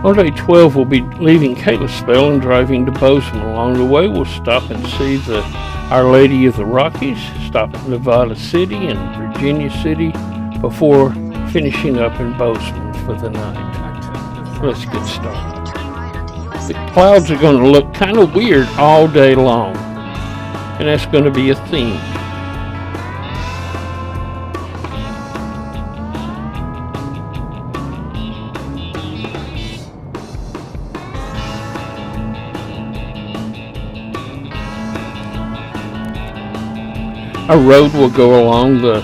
On day 12, we'll be leaving Kalispell and driving to Bozeman. Along the way, we'll stop and see the Our Lady of the Rockies, stop at Nevada City and Virginia City before finishing up in Bozeman for the night. Let's get started. The clouds are going to look kind of weird all day long, and that's going to be a theme. Our road will go along the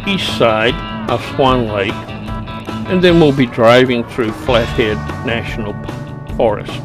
east side of Swan Lake, and then we'll be driving through Flathead National Forest.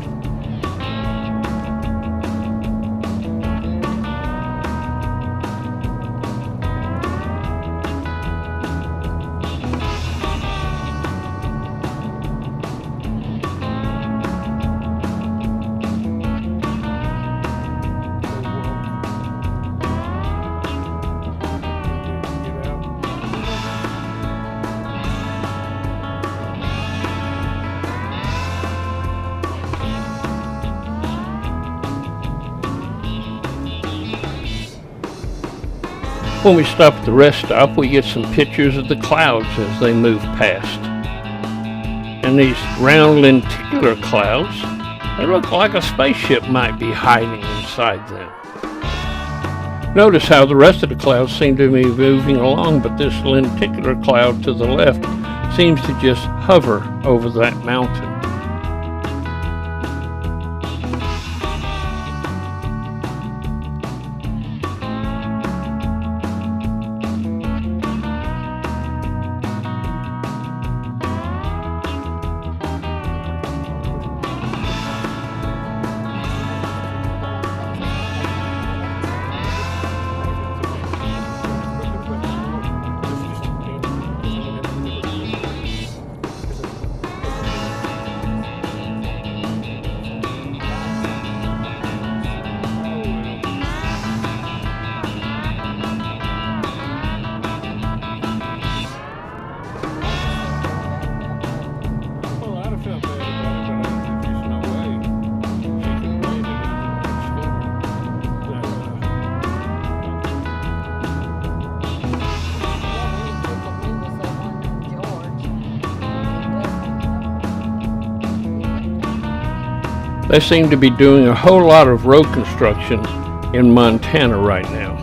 When we stop at the rest stop, we get some pictures of the clouds as they move past. And these round lenticular clouds, they look like a spaceship might be hiding inside them. Notice how the rest of the clouds seem to be moving along, but this lenticular cloud to the left seems to just hover over that mountain. They seem to be doing a whole lot of road construction in Montana right now.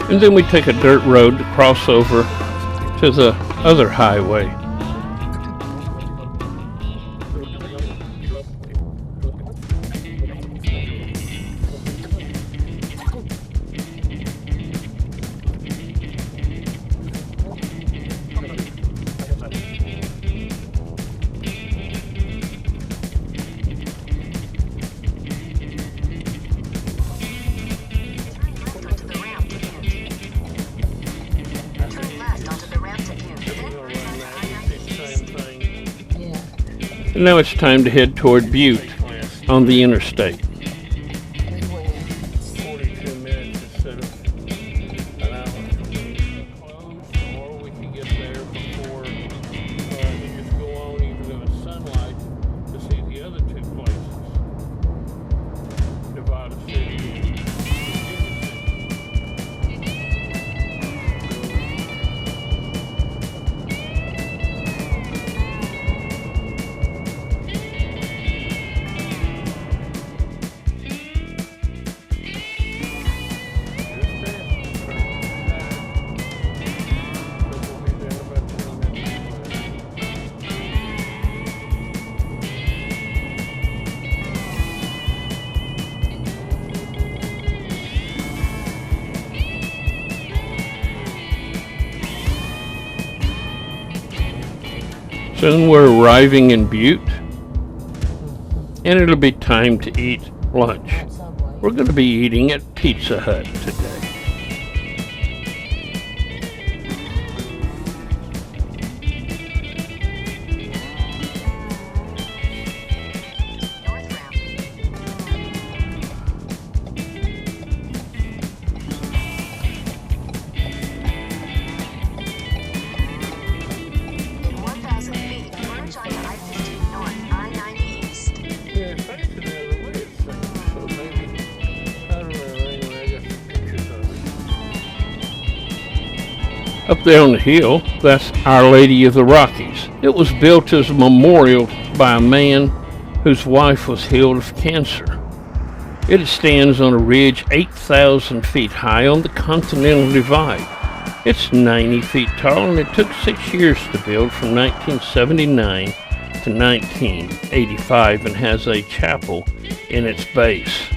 And then we take a dirt road to cross over to the other highway. And now it's time to head toward Butte on the interstate. 42 minutes instead of an hour. Or we can get there before you just go on even in the sunlight to see the other two places. Nevada City and Virginia Soon we're arriving in Butte, and it'll be time to eat lunch. We're going to be eating at Pizza Hut today. Up there on the hill, that's Our Lady of the Rockies. It was built as a memorial by a man whose wife was healed of cancer. It stands on a ridge 8,000 feet high on the Continental Divide. It's 90 feet tall, and it took 6 years to build, from 1979 to 1985, and has a chapel in its base.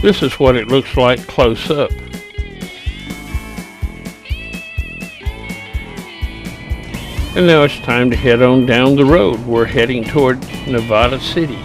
This is what it looks like close up. And now it's time to head on down the road. We're heading toward Nevada City.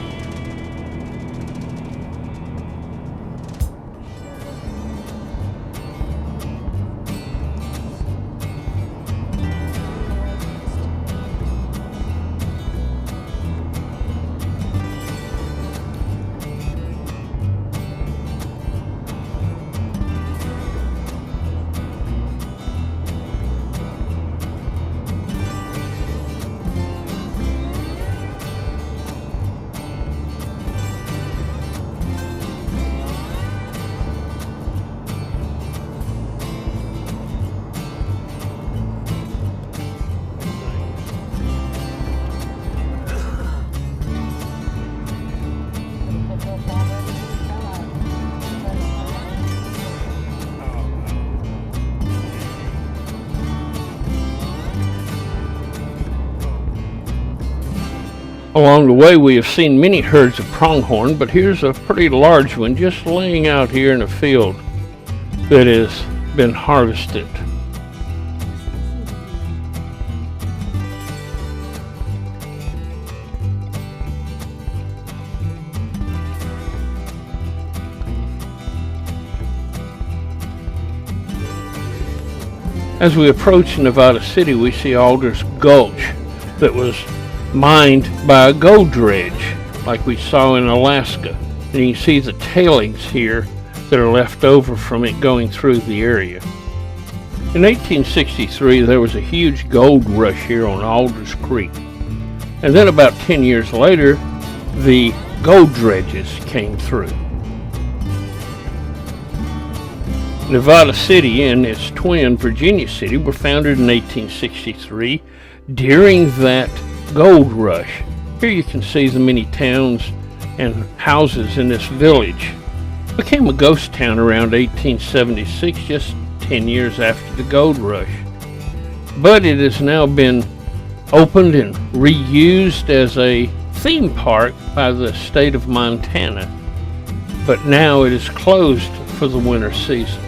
Along the way, we have seen many herds of pronghorn, but here's a pretty large one just laying out here in a field that has been harvested. As we approach Nevada City, we see Alder's Gulch that was mined by a gold dredge like we saw in Alaska, and you can see the tailings here that are left over from it going through the area. In 1863 there was a huge gold rush here on Alders Creek, and then about 10 years later the gold dredges came through. Nevada City and its twin Virginia City were founded in 1863 during that gold rush. Here you can see the many towns and houses in this village. It became a ghost town around 1876, just 10 years after the gold rush. But it has now been opened and reused as a theme park by the state of Montana. But now it is closed for the winter season.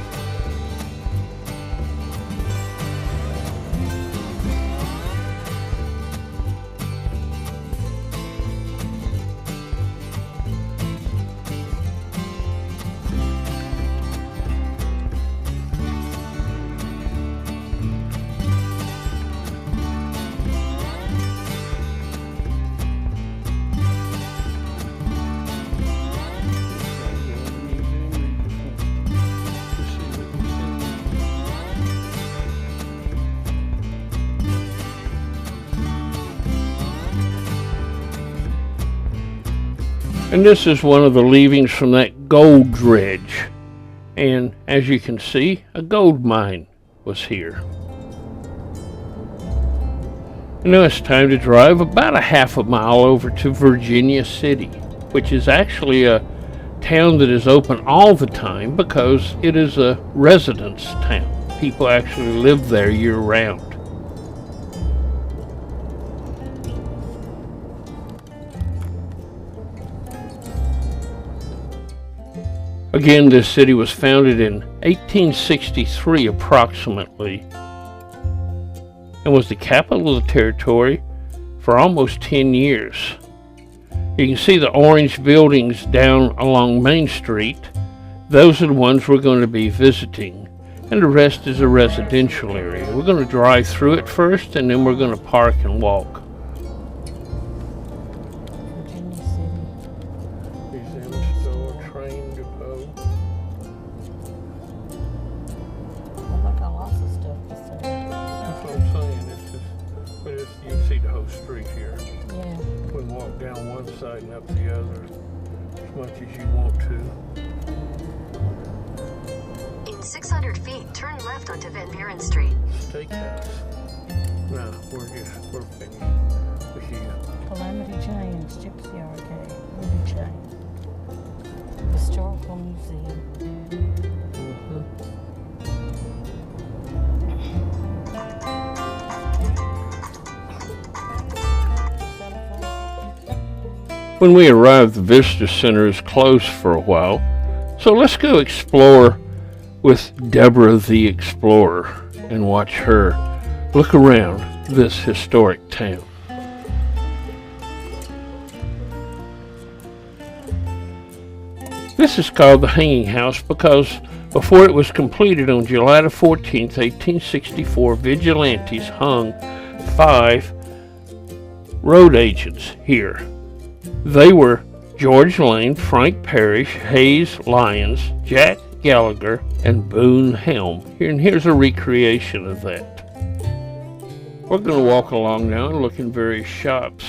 And this is one of the leavings from that gold dredge. And as you can see, a gold mine was here. And now it's time to drive about a half a mile over to Virginia City, which is actually a town that is open all the time because it is a residence town. People actually live there year round. Again, this city was founded in 1863 approximately, and was the capital of the territory for almost 10 years. You can see the orange buildings down along Main Street. Those are the ones we're going to be visiting, and the rest is a residential area. We're going to drive through it first, and then we're going to park and walk. Look at lots of stuff. You can see the whole street here. Yeah. We can walk down one side and up the other as much as you want to. In 600 feet, turn left onto Van Buren Street. Steakhouse. No, we're finished with you. Calamity Jane's Gypsy Arcade. Ruby Jane. Historical Museum. When we arrived, the visitor center is closed for a while, so let's go explore with Deborah the Explorer and watch her look around this historic town. This is called the Hanging House because before it was completed on July the 14th, 1864, vigilantes hung 5 road agents here. They were George Lane, Frank Parrish, Hayes Lyons, Jack Gallagher, and Boone Helm. Here's a recreation of that. We're going to walk along now and look in various shops.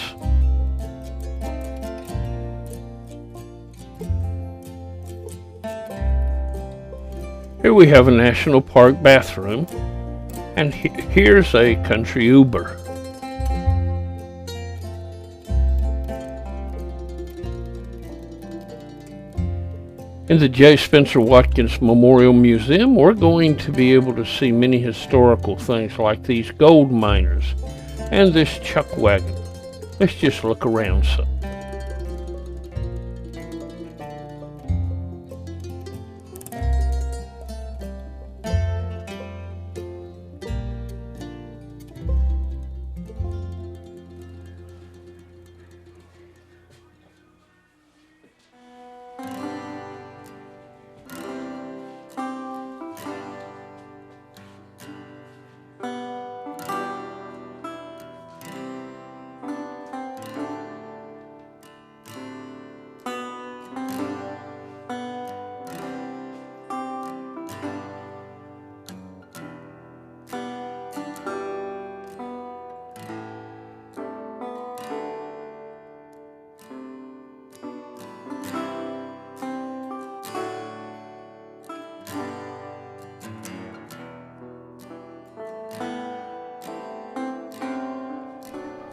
Here we have a national park bathroom, and here's a country Uber. In the J. Spencer Watkins Memorial Museum, we're going to be able to see many historical things like these gold miners and this chuck wagon. Let's just look around some.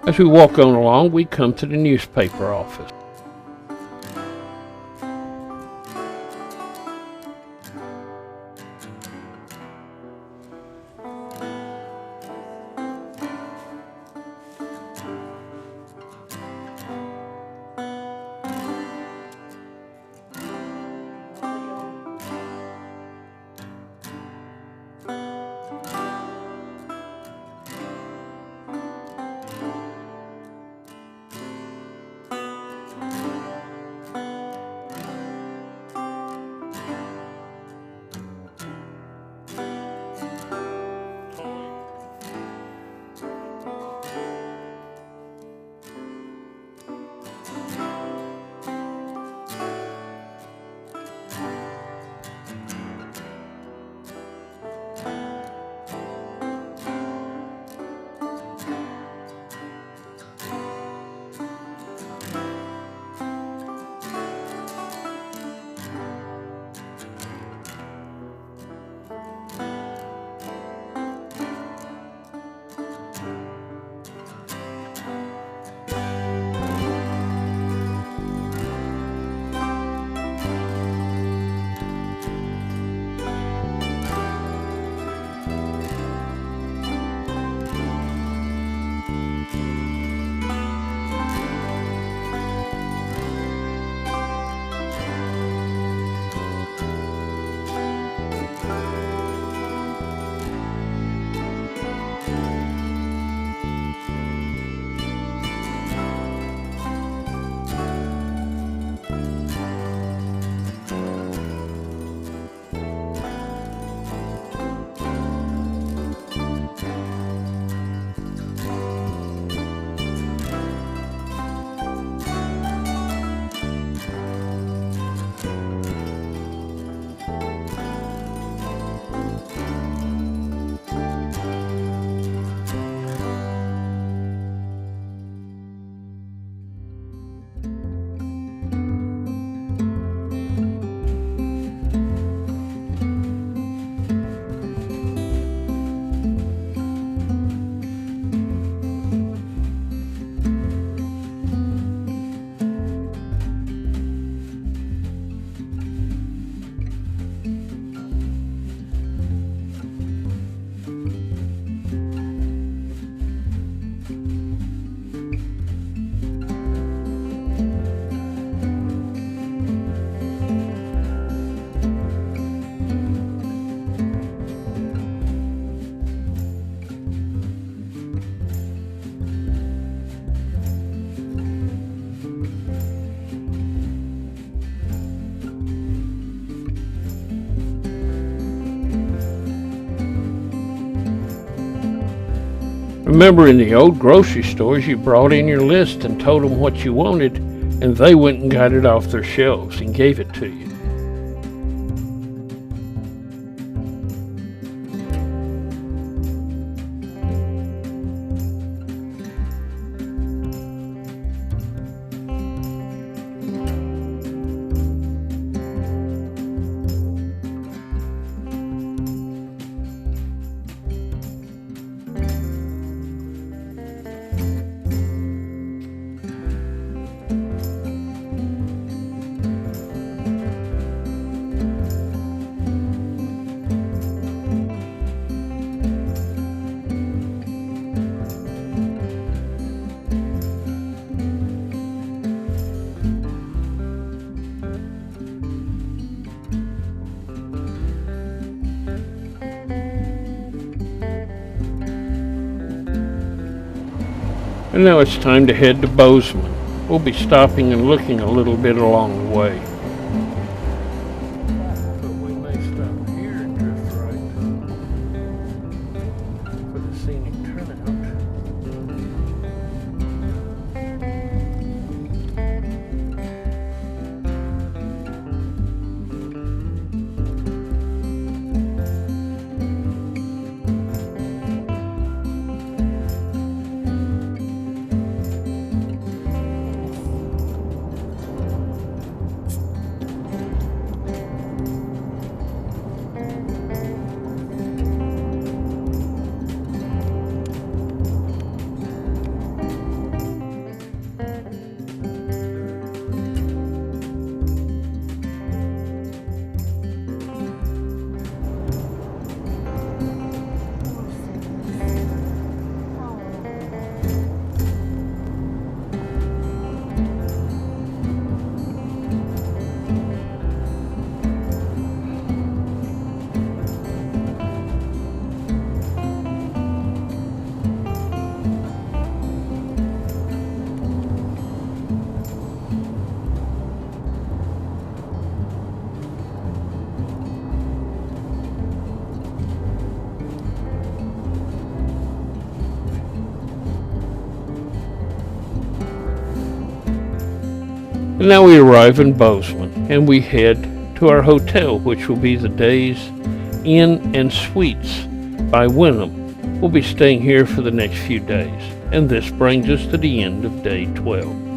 As we walk on along, we come to the newspaper office. Remember, in the old grocery stores, you brought in your list and told them what you wanted, and they went and got it off their shelves and gave it to you. And now it's time to head to Bozeman. We'll be stopping and looking a little bit along the way. But we may stop here and drift right for the scenic turnout. And now we arrive in Bozeman, and we head to our hotel, which will be the Days Inn and Suites by Wyndham. We'll be staying here for the next few days, and this brings us to the end of day 12.